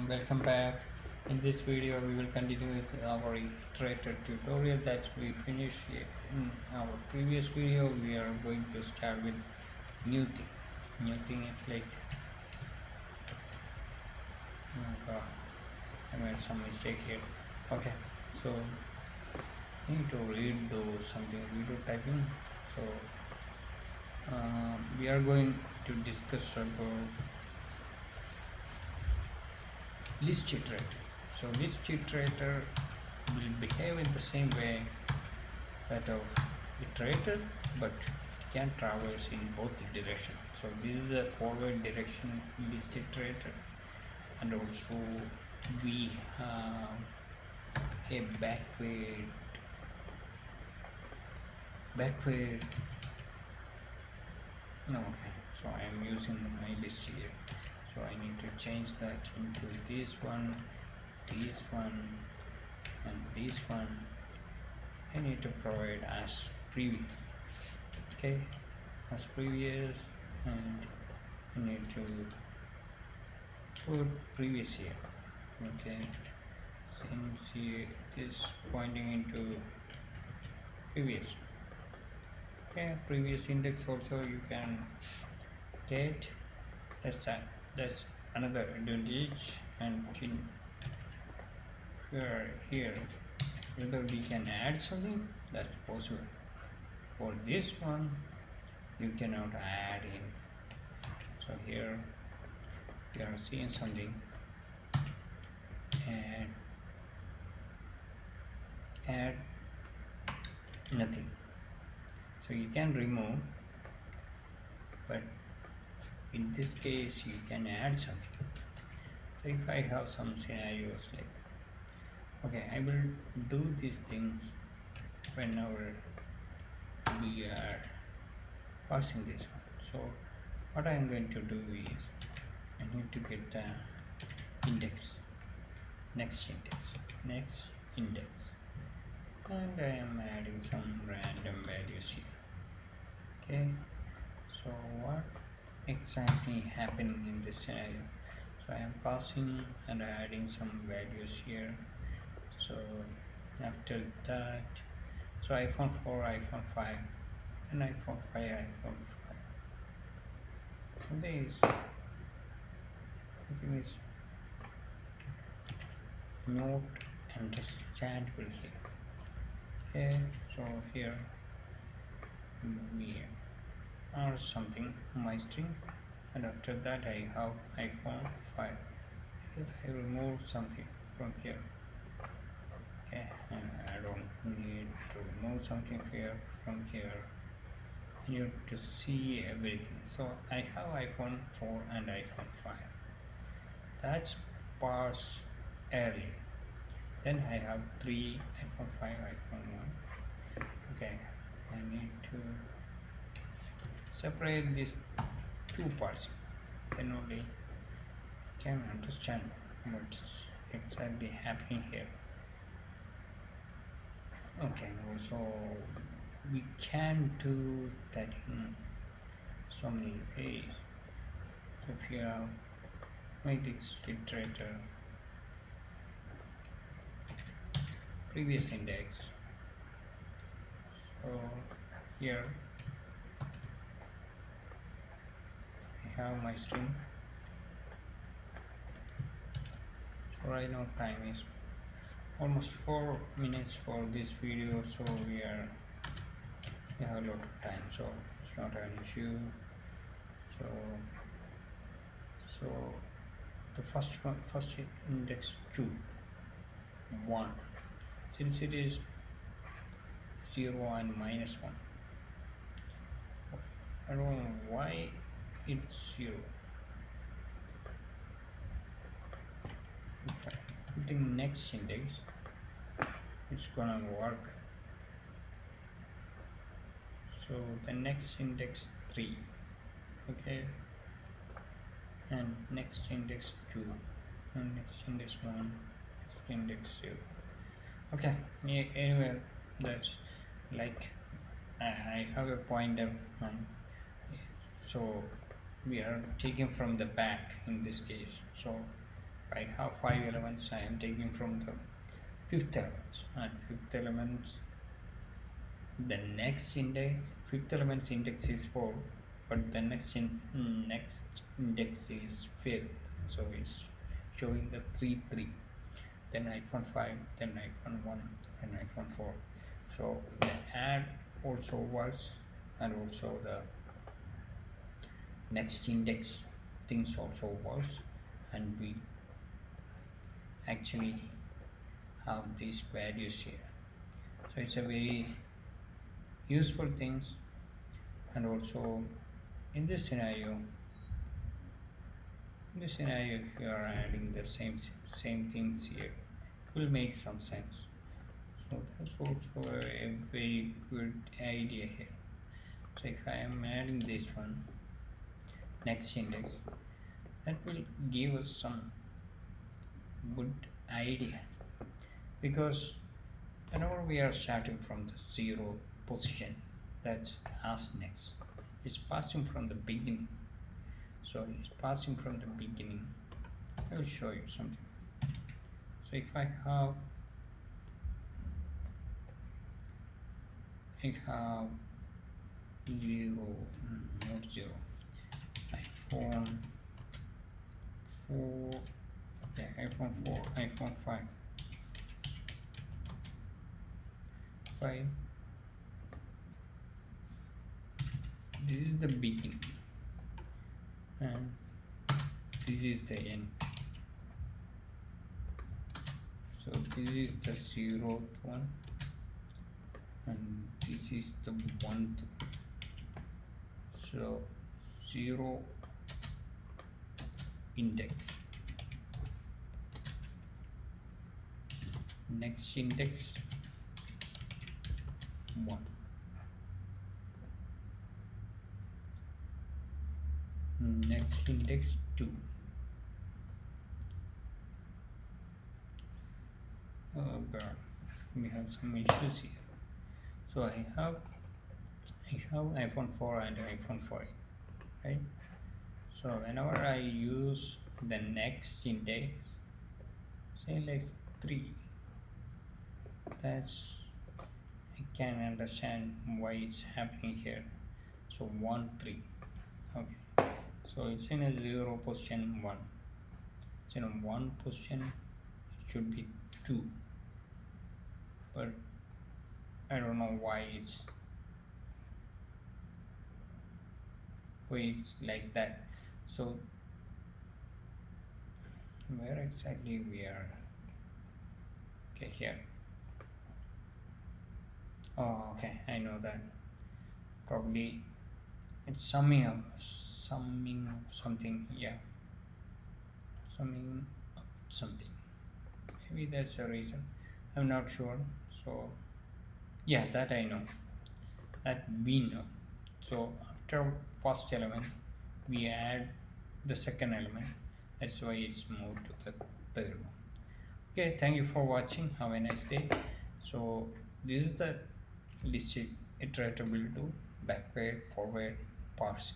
Welcome back. In this video we will continue with our iterator tutorial that we finished in our previous video. We are going to start with new thing is like oh god, I made some mistake here. Okay, so I need to read something video typing. So we are going to discuss about ListIterator. So ListIterator will behave in the same way that of iterator, but it can traverse in both directions. So this is a forward direction ListIterator, and also we have a backward no, okay, so I am using my list here, so I need to change that into this one, and this one. I need to provide as previous, okay, as previous, and I need to put previous here, okay, since it is pointing into previous. Okay, previous index also you can get. That's another advantage. And here whether we can add something, that's possible. For this one you cannot add in. So here we are seeing something and add nothing. So you can remove, but in this case you can add something. So if I have some scenarios like, okay, I will do these things whenever we are parsing this one. So what I am going to do is I need to get the next index, and I am adding some random values here. Okay, so what exactly happening in this scenario? So I am passing and adding some values here. So after that, so iPhone 4, iPhone 5, and iPhone 5, iPhone 5. So this something is not understandable here. Okay, so here we are something my string, and after that I have iPhone 5. Because I remove something from here. Okay, and I don't need to remove something here from here. I need to see everything. So I have iPhone 4 and iPhone 5. That's parsed early. Then I have 3 iPhone 5, iPhone 1. Okay, I need to separate these two parts, then only can understand what's exactly happening here. Okay, also we can do that in so many ways. So if you have my ListIterator previous index, so here I have my string. So right now time is almost 4 minutes for this video, so we have a lot of time, so it's not an issue. So the first index 2, 1, since it is 0 and -1, I don't know why it's 0. If I put in next index, it's gonna work. So the next index 3, okay, and next index 2, and next index 1, next index 0. Okay, anyway, that's like I have a pointer, so we are taking from the back in this case. So I have 5 elements, I am taking from the fifth element, and fifth elements, the next index, fifth element's index is 4, but the next index is fifth, so it's showing the 3 3, then iPhone 5, then iPhone 1, then iPhone 4. So the add also works, and also the next index things also works, and we actually have these values here. So it's a very useful things. And also in this scenario, if you are adding the same things here, it will make some sense. So that's also a very good idea here. So if I am adding this one, next index, that will give us some good idea, because whenever we are starting from the 0 position, that's as next, it's passing from the beginning. So it's passing from the beginning. I will show you something. So if I have 0, not 0, iPhone 4, okay, iPhone 4, iPhone 5, 5. This is the beginning, and this is the end. So this is the 0th one, and this is the 1th. So 0 index, next index 1, next index 2. Oh god, we have some issues here. So I have iPhone 4 and iPhone 5, right? So whenever I use the next index, say like 3, that's, I can understand why it's happening here. So 1 3, okay, so it's in a 0 position 1, it's in a 1 position, it should be 2, but I don't know why it's like that. So where exactly we are? Okay, here. Oh, okay, I know that. Probably it's summing up something. Yeah, summing up something. Maybe that's the reason. I'm not sure. So yeah, that I know. That we know. So after first element, we add the second element. That's why it's moved to the third one. Okay, thank you for watching. Have a nice day. So this is the list iteratable to backward, forward, parsing.